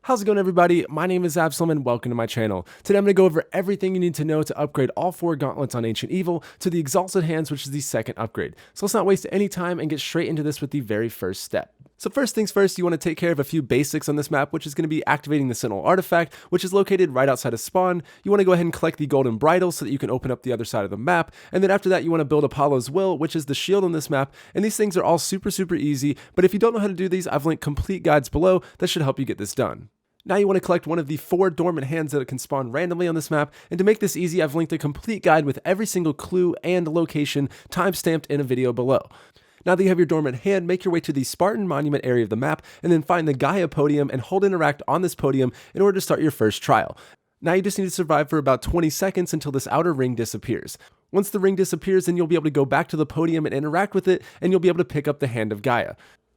How's it going, everybody? My name is Absalom and welcome to my channel. Today I'm going to go over everything you need to know to upgrade all 4 gauntlets on Ancient Evil to the Exalted Hands, which is the second upgrade. So let's not waste any time and get straight into this with the very first step. So first things first, you want to take care of a few basics on this map, which is going to be activating the Sentinel artifact, which is located right outside of spawn. You want to go ahead and collect the golden bridle so that you can open up the other side of the map. And then after that, you want to build Apollo's Will, which is the shield on this map. And these things are all super easy, but if you don't know how to do these, I've linked complete guides below that should help you get this done. Now you want to collect one of the 4 dormant hands that can spawn randomly on this map, and to make this easy, I've linked a complete guide with every single clue and location timestamped in a video below. Now that you have your dormant hand, make your way to the Spartan Monument area of the map, and then find the Gaia podium and hold interact on this podium in order to start your first trial. Now you just need to survive for about 20 seconds until this outer ring disappears. Once the ring disappears, then you'll be able to go back to the podium and interact with it, and you'll be able to pick up the Hand of Gaia.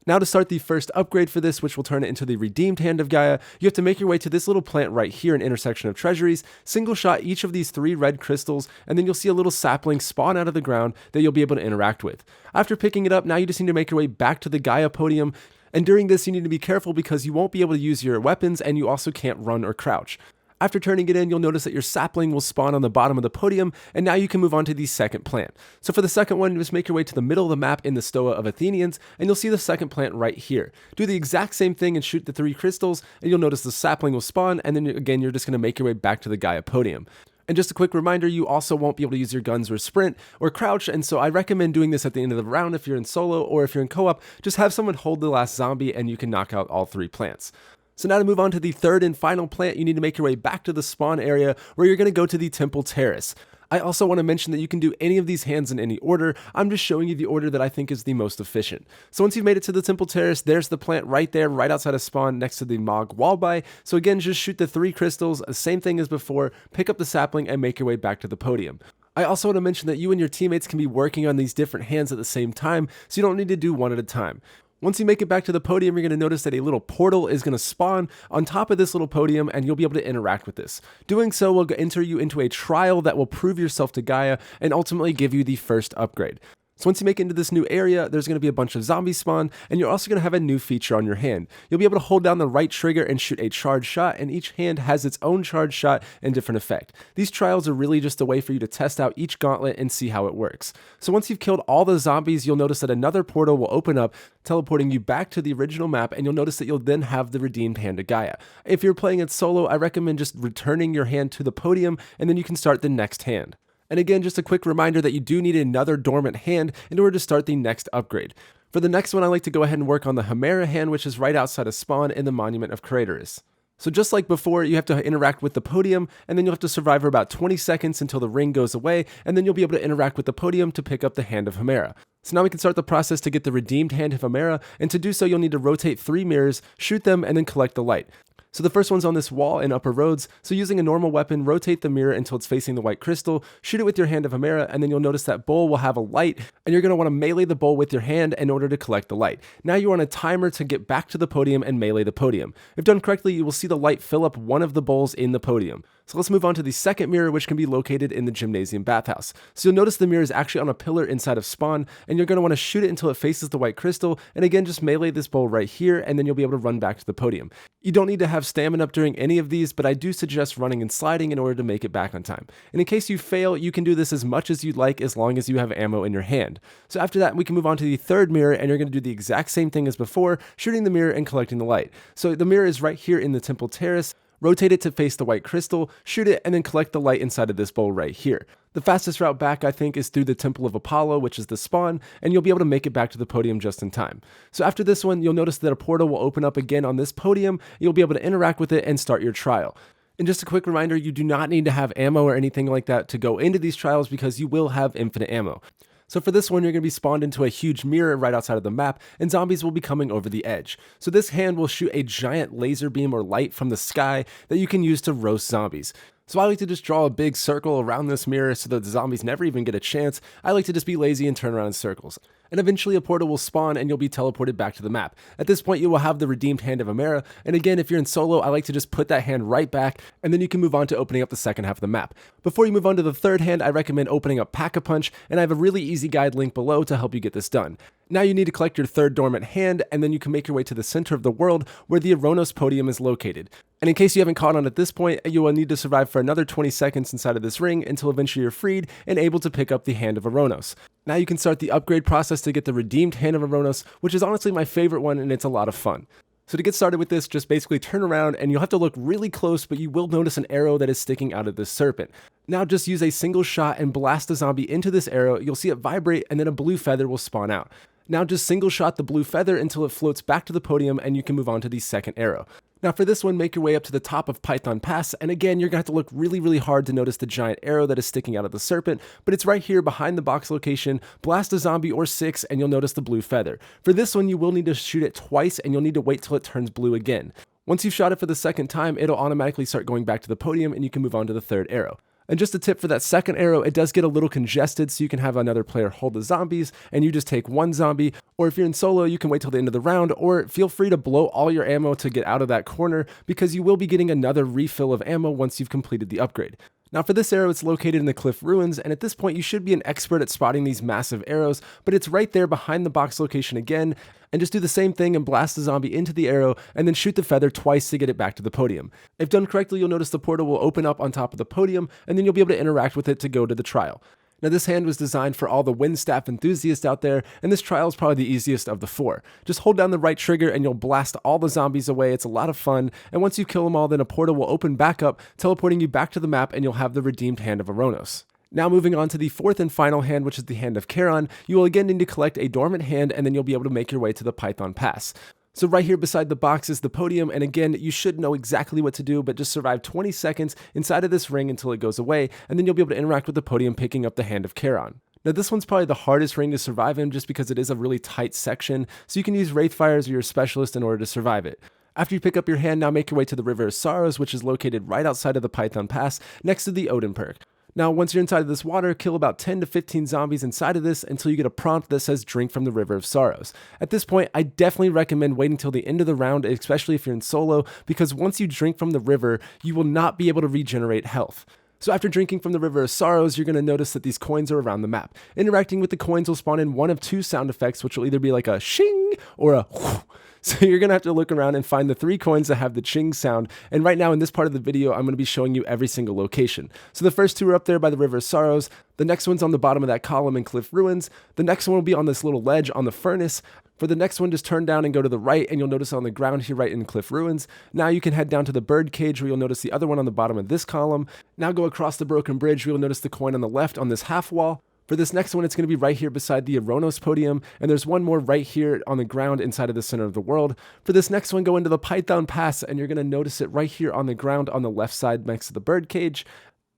Now to start the first upgrade for this, which will turn it into the Redeemed Hand of Gaia, you have to make your way to this little plant right here in Intersection of Treasuries, single shot each of these 3 red crystals, and then you'll see a little sapling spawn out of the ground that you'll be able to interact with. After picking it up, now you just need to make your way back to the Gaia podium, and during this you need to be careful because you won't be able to use your weapons and you also can't run or crouch. After turning it in, you'll notice that your sapling will spawn on the bottom of the podium, and now you can move on to the second plant. So for the second one, just make your way to the middle of the map in the Stoa of Athenians, and you'll see the second plant right here. Do the exact same thing and shoot the 3 crystals, and you'll notice the sapling will spawn, and then again, you're just going to make your way back to the Gaia podium. And just a quick reminder, you also won't be able to use your guns or sprint or crouch, and so I recommend doing this at the end of the round if you're in solo, or if you're in co-op, just have someone hold the last zombie and you can knock out all 3 plants. So now to move on to the third and final plant, you need to make your way back to the spawn area where you're going to go to the Temple Terrace. I also want to mention that you can do any of these hands in any order. I'm just showing you the order that I think is the most efficient. So once you've made it to the Temple Terrace, there's the plant right there, right outside of spawn next to the Mog Wallby. So again, just shoot the 3 crystals, the same thing as before, pick up the sapling and make your way back to the podium. I also want to mention that you and your teammates can be working on these different hands at the same time, so you don't need to do one at a time. Once you make it back to the podium, you're going to notice that a little portal is going to spawn on top of this little podium, and you'll be able to interact with this. Doing so will enter you into a trial that will prove yourself to Gaia and ultimately give you the first upgrade. So once you make it into this new area, there's going to be a bunch of zombies spawn, and you're also going to have a new feature on your hand. You'll be able to hold down the right trigger and shoot a charged shot, and each hand has its own charged shot and different effect. These trials are really just a way for you to test out each gauntlet and see how it works. So once you've killed all the zombies, you'll notice that another portal will open up, teleporting you back to the original map, and you'll notice that you'll then have the Redeemed Hand of Gaia. If you're playing it solo, I recommend just returning your hand to the podium, and then you can start the next hand. And again, just a quick reminder that you do need another dormant hand in order to start the next upgrade. For the next one, I like to go ahead and work on the Hemera hand, which is right outside of spawn in the Monument of Craterus. So just like before, you have to interact with the podium, and then you'll have to survive for about 20 seconds until the ring goes away, and then you'll be able to interact with the podium to pick up the Hand of Hemera. So now we can start the process to get the Redeemed Hand of Hemera, and to do so you'll need to rotate 3 mirrors, shoot them, and then collect the light. So the first one's on this wall in Upper Roads, so using a normal weapon, rotate the mirror until it's facing the white crystal, shoot it with your Hand of Hemera, and then you'll notice that bowl will have a light, and you're going to want to melee the bowl with your hand in order to collect the light. Now you're on a timer to get back to the podium and melee the podium. If done correctly, you will see the light fill up one of the bowls in the podium. So let's move on to the second mirror, which can be located in the Gymnasium bathhouse. So you'll notice the mirror is actually on a pillar inside of spawn, and you're going to want to shoot it until it faces the white crystal, and again just melee this bowl right here, and then you'll be able to run back to the podium. You don't need to have stamina up during any of these, but I do suggest running and sliding in order to make it back on time. And in case you fail, you can do this as much as you'd like as long as you have ammo in your hand. So after that, we can move on to the third mirror, and you're going to do the exact same thing as before, shooting the mirror and collecting the light. So the mirror is right here in the Temple Terrace. Rotate it to face the white crystal, shoot it, and then collect the light inside of this bowl right here. The fastest route back, I think, is through the Temple of Apollo, which is the spawn, and you'll be able to make it back to the podium just in time. So after this one, you'll notice that a portal will open up again on this podium. You'll be able to interact with it and start your trial. And just a quick reminder, you do not need to have ammo or anything like that to go into these trials because you will have infinite ammo. So for this one, you're going to be spawned into a huge mirror right outside of the map, and zombies will be coming over the edge. So this hand will shoot a giant laser beam or light from the sky that you can use to roast zombies. So I like to just draw a big circle around this mirror so that the zombies never even get a chance. I like to just be lazy and turn around in circles. And eventually a portal will spawn and you'll be teleported back to the map. At this point you will have the Redeemed Hand of Hemera, and again if you're in solo I like to just put that hand right back, and then you can move on to opening up the second half of the map. Before you move on to the third hand, I recommend opening up Pack-a-Punch, and I have a really easy guide link below to help you get this done. Now you need to collect your third dormant hand, and then you can make your way to the center of the world where the Ouranos podium is located. And in case you haven't caught on at this point, you will need to survive for another 20 seconds inside of this ring until eventually you're freed and able to pick up the Hand of Ouranos. Now you can start the upgrade process to get the redeemed Hand of Ouranos, which is honestly my favorite one, and it's a lot of fun. So to get started with this, just basically turn around and you'll have to look really close, but you will notice an arrow that is sticking out of this serpent. Now just use a single shot and blast a zombie into this arrow. You'll see it vibrate and then a blue feather will spawn out. Now just single shot the blue feather until it floats back to the podium and you can move on to the second arrow. Now for this one, make your way up to the top of Python Pass, and again, you're going to have to look really hard to notice the giant arrow that is sticking out of the serpent, but it's right here behind the box location. Blast a zombie or 6 and you'll notice the blue feather. For this one, you will need to shoot it twice and you'll need to wait till it turns blue again. Once you've shot it for the second time, it'll automatically start going back to the podium and you can move on to the third arrow. And just a tip for that second arrow, it does get a little congested, so you can have another player hold the zombies and you just take one zombie, or if you're in solo, you can wait till the end of the round, or feel free to blow all your ammo to get out of that corner because you will be getting another refill of ammo once you've completed the upgrade. Now for this arrow, it's located in the cliff ruins, and at this point you should be an expert at spotting these massive arrows, but it's right there behind the box location again, and just do the same thing and blast the zombie into the arrow and then shoot the feather twice to get it back to the podium. If done correctly, you'll notice the portal will open up on top of the podium, and then you'll be able to interact with it to go to the trial. Now this hand was designed for all the wind staff enthusiasts out there, and this trial is probably the easiest of the 4. Just hold down the right trigger and you'll blast all the zombies away. It's a lot of fun, and once you kill them all, then a portal will open back up, teleporting you back to the map, and you'll have the redeemed Hand of Ouranos. Now moving on to the fourth and final hand, which is the Hand of Charon, you will again need to collect a dormant hand, and then you'll be able to make your way to the Python Pass. So right here beside the box is the podium, and again, you should know exactly what to do, but just survive 20 seconds inside of this ring until it goes away, and then you'll be able to interact with the podium picking up the Hand of Charon. Now this one's probably the hardest ring to survive in just because it is a really tight section, so you can use Wraithfires or your specialist in order to survive it. After you pick up your hand, now make your way to the River of Sorrows, which is located right outside of the Python Pass, next to the Odin perk. Now, once you're inside of this water, kill about 10 to 15 zombies inside of this until you get a prompt that says drink from the River of Sorrows. At this point, I definitely recommend waiting till the end of the round, especially if you're in solo, because once you drink from the river, you will not be able to regenerate health. So after drinking from the River of Sorrows, you're going to notice that these coins are around the map. Interacting with the coins will spawn in one of 2 sound effects, which will either be like a shing or a whoosh. So you're going to have to look around and find the 3 coins that have the ching sound, and right now in this part of the video, I'm going to be showing you every single location. So the first 2 are up there by the River of Sorrows, the next one's on the bottom of that column in Cliff Ruins, the next one will be on this little ledge on the furnace. For the next one, just turn down and go to the right, and you'll notice on the ground here right in Cliff Ruins. Now you can head down to the bird cage where you'll notice the other one on the bottom of this column. Now go across the broken bridge where you'll notice the coin on the left on this half wall. For this next one, it's going to be right here beside the Ouranos podium, and there's one more right here on the ground inside of the center of the world. For this next one, go into the Python Pass, and you're going to notice it right here on the ground on the left side next to the bird cage.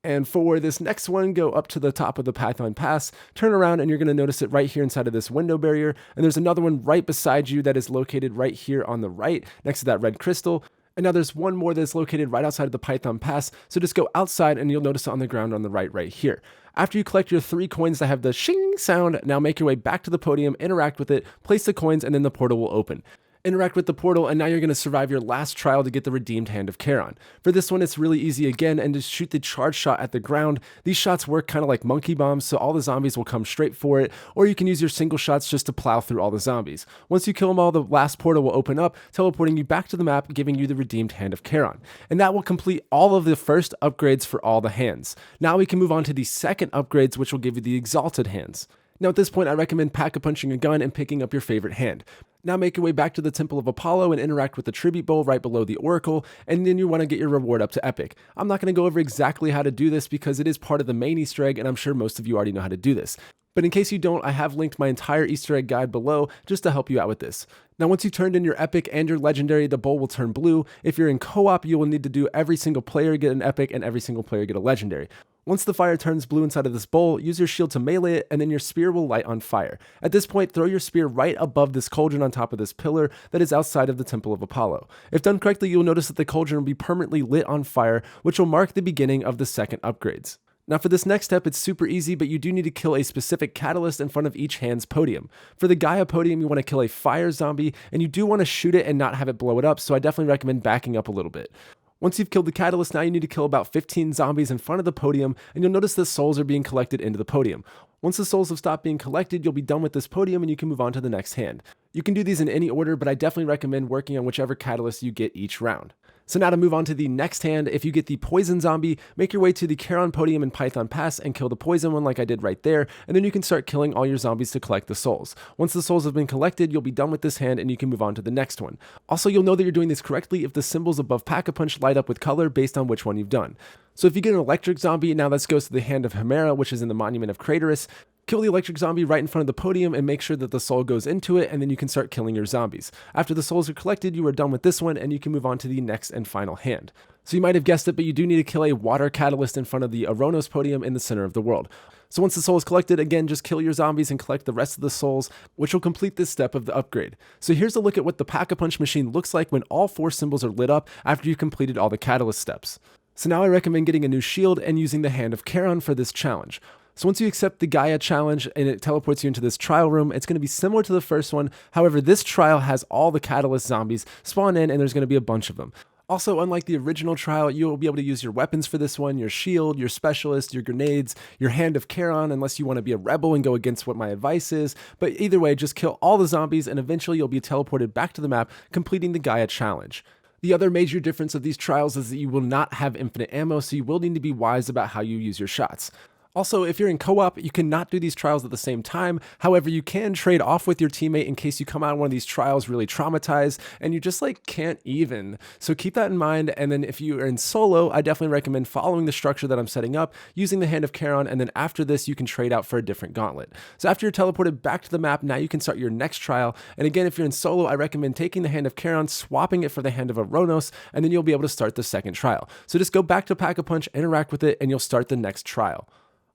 And for this next one, go up to the top of the Python Pass, turn around, and you're going to notice it right here inside of this window barrier. And there's another one right beside you that is located right here on the right next to that red crystal. And now there's one more that's located right outside of the Python Pass, so just go outside and you'll notice it on the ground on the right here. After you collect your 3 coins that have the shing sound, now make your way back to the podium, interact with it, place the coins, and then the portal will open. Interact with the portal, and now you're going to survive your last trial to get the redeemed Hand of Charon. For this one, it's really easy again, and just shoot the charge shot at the ground. These shots work kind of like monkey bombs, so all the zombies will come straight for it, or you can use your single shots just to plow through all the zombies. Once you kill them all, the last portal will open up, teleporting you back to the map, giving you the redeemed Hand of Charon. And that will complete all of the first upgrades for all the hands. Now we can move on to the second upgrades, which will give you the Exalted Hands. Now at this point, I recommend pack-a-punching a gun and picking up your favorite hand. Now make your way back to the Temple of Apollo and interact with the Tribute Bowl right below the Oracle, and then you want to get your reward up to Epic. I'm not going to go over exactly how to do this because it is part of the main Easter egg, and I'm sure most of you already know how to do this. But in case you don't, I have linked my entire Easter egg guide below just to help you out with this. Now once you've turned in your Epic and your Legendary, the bowl will turn blue. If you're in co-op, you will need to do every single player get an Epic and every single player get a Legendary. Once the fire turns blue inside of this bowl, use your shield to melee it, and then your spear will light on fire. At this point, throw your spear right above this cauldron on top of this pillar that is outside of the Temple of Apollo. If done correctly, you'll notice that the cauldron will be permanently lit on fire, which will mark the beginning of the second upgrades. Now for this next step, it's super easy, but you do need to kill a specific catalyst in front of each hand's podium. For the Gaia podium, you want to kill a fire zombie, and you do want to shoot it and not have it blow it up, so I definitely recommend backing up a little bit. Once you've killed the catalyst, now you need to kill about 15 zombies in front of the podium, and you'll notice the souls are being collected into the podium. Once the souls have stopped being collected, you'll be done with this podium and you can move on to the next hand. You can do these in any order, but I definitely recommend working on whichever catalyst you get each round. So now to move on to the next hand, if you get the poison zombie, make your way to the Charon podium in Python Pass and kill the poison one like I did right there, and then you can start killing all your zombies to collect the souls. Once the souls have been collected, you'll be done with this hand and you can move on to the next one. Also, you'll know that you're doing this correctly if the symbols above Pack-a-Punch light up with color based on which one you've done. So if you get an electric zombie, now this goes to the hand of Hemera, which is in the Monument of Craterus. Kill the electric zombie right in front of the podium and make sure that the soul goes into it, and then you can start killing your zombies. After the souls are collected, you are done with this one and you can move on to the next and final hand. So you might have guessed it, but you do need to kill a water catalyst in front of the Ouranos podium in the center of the world. So once the soul is collected, again, just kill your zombies and collect the rest of the souls, which will complete this step of the upgrade. So here's a look at what the Pack-a-Punch machine looks like when all 4 symbols are lit up after you've completed all the catalyst steps. So now I recommend getting a new shield and using the Hand of Charon for this challenge. So once you accept the Gaia challenge and it teleports you into this trial room, it's going to be similar to the first one. However, this trial has all the catalyst zombies spawn in and there's going to be a bunch of them. Also, unlike the original trial, you'll be able to use your weapons for this one, your shield, your specialist, your grenades, your Hand of Charon, unless you want to be a rebel and go against what my advice is. But either way, just kill all the zombies and eventually you'll be teleported back to the map, completing the Gaia challenge. The other major difference of these trials is that you will not have infinite ammo, so you will need to be wise about how you use your shots. Also, if you're in co-op, you cannot do these trials at the same time. However, you can trade off with your teammate in case you come out of one of these trials really traumatized and you just can't even. So keep that in mind. And then if you are in solo, I definitely recommend following the structure that I'm setting up, using the Hand of Charon, and then after this, you can trade out for a different gauntlet. So after you're teleported back to the map, now you can start your next trial. And again, if you're in solo, I recommend taking the Hand of Charon, swapping it for the Hand of Ouranos, and then you'll be able to start the second trial. So just go back to Pack-a-Punch, interact with it, and you'll start the next trial.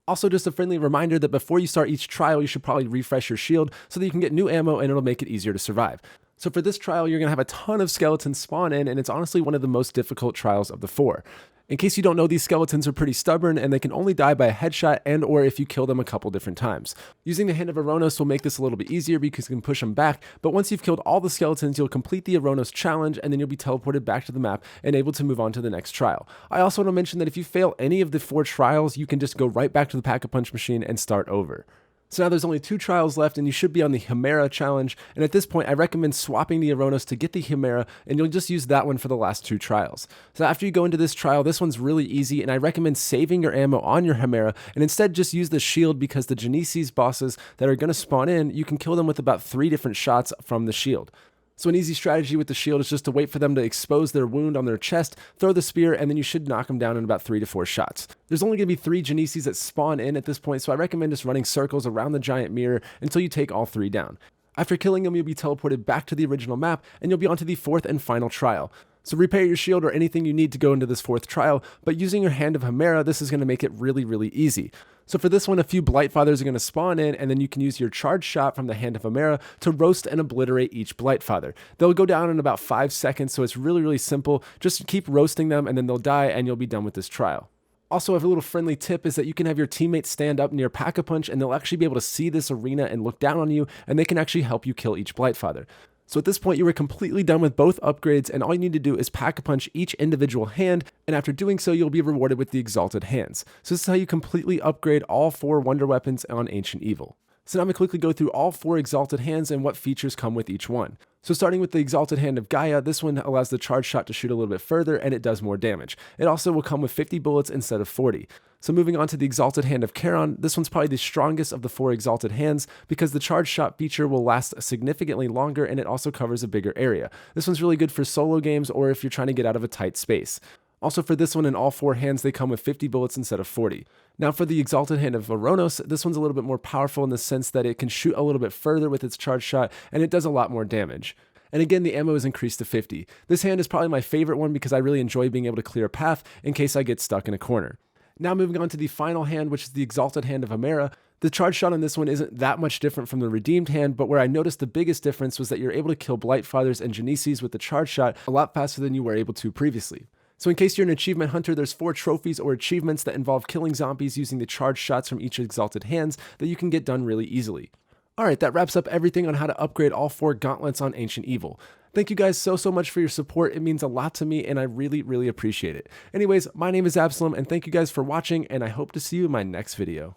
Also, just a friendly reminder that before you start each trial, you should probably refresh your shield so that you can get new ammo and it'll make it easier to survive. So for this trial, you're going to have a ton of skeletons spawn in, and it's honestly one of the most difficult trials of the 4. In case you don't know, these skeletons are pretty stubborn and they can only die by a headshot and or if you kill them a couple different times. Using the Hand of Ouranos will make this a little bit easier because you can push them back, but once you've killed all the skeletons, you'll complete the Ouranos challenge and then you'll be teleported back to the map and able to move on to the next trial. I also want to mention that if you fail any of the 4 trials, you can just go right back to the Pack-a-Punch machine and start over. So now there's only 2 trials left and you should be on the Hemera challenge, and at this point I recommend swapping the Ouranos to get the Hemera, and you'll just use that one for the last 2 trials. So after you go into this trial, this one's really easy and I recommend saving your ammo on your Hemera and instead just use the shield because the Genesis bosses that are going to spawn in, you can kill them with about 3 different shots from the shield. So an easy strategy with the shield is just to wait for them to expose their wound on their chest, throw the spear, and then you should knock them down in about 3 to 4 shots. There's only going to be 3 Genesis that spawn in at this point, so I recommend just running circles around the giant mirror until you take all 3 down. After killing them, you'll be teleported back to the original map, and you'll be on to the 4th and final trial. So repair your shield or anything you need to go into this 4th trial, but using your Hand of Hemera, this is going to make it really, really easy. So for this one, a few Blightfathers are going to spawn in, and then you can use your charge shot from the Hand of Hemera to roast and obliterate each Blightfather. They'll go down in about 5 seconds, so it's really, really simple. Just keep roasting them, and then they'll die, and you'll be done with this trial. Also, I have a little friendly tip is that you can have your teammates stand up near Pack-a-Punch, and they'll actually be able to see this arena and look down on you, and they can actually help you kill each Blightfather. So at this point, you were completely done with both upgrades, and all you need to do is Pack-a-Punch each individual hand, and after doing so, you'll be rewarded with the Exalted Hands. So this is how you completely upgrade all 4 Wonder Weapons on Ancient Evil. So now I'm going to quickly go through all 4 Exalted Hands and what features come with each one. So starting with the Exalted Hand of Gaia, this one allows the charge shot to shoot a little bit further and it does more damage. It also will come with 50 bullets instead of 40. So moving on to the Exalted Hand of Charon, this one's probably the strongest of the 4 Exalted Hands because the charge shot feature will last significantly longer and it also covers a bigger area. This one's really good for solo games or if you're trying to get out of a tight space. Also for this one, in all 4 hands, they come with 50 bullets instead of 40. Now for the Exalted Hand of Ouranos, this one's a little bit more powerful in the sense that it can shoot a little bit further with its charge shot, and it does a lot more damage. And again, the ammo is increased to 50. This hand is probably my favorite one because I really enjoy being able to clear a path in case I get stuck in a corner. Now moving on to the final hand, which is the Exalted Hand of Hemera. The charge shot on this one isn't that much different from the Redeemed Hand, but where I noticed the biggest difference was that you're able to kill Blightfathers and Genesis with the charge shot a lot faster than you were able to previously. So in case you're an achievement hunter, there's 4 trophies or achievements that involve killing zombies using the charged shots from each Exalted Hands that you can get done really easily. Alright, that wraps up everything on how to upgrade all 4 gauntlets on Ancient Evil. Thank you guys so much for your support. It means a lot to me and I really appreciate it. Anyways, my name is Absalom and thank you guys for watching and I hope to see you in my next video.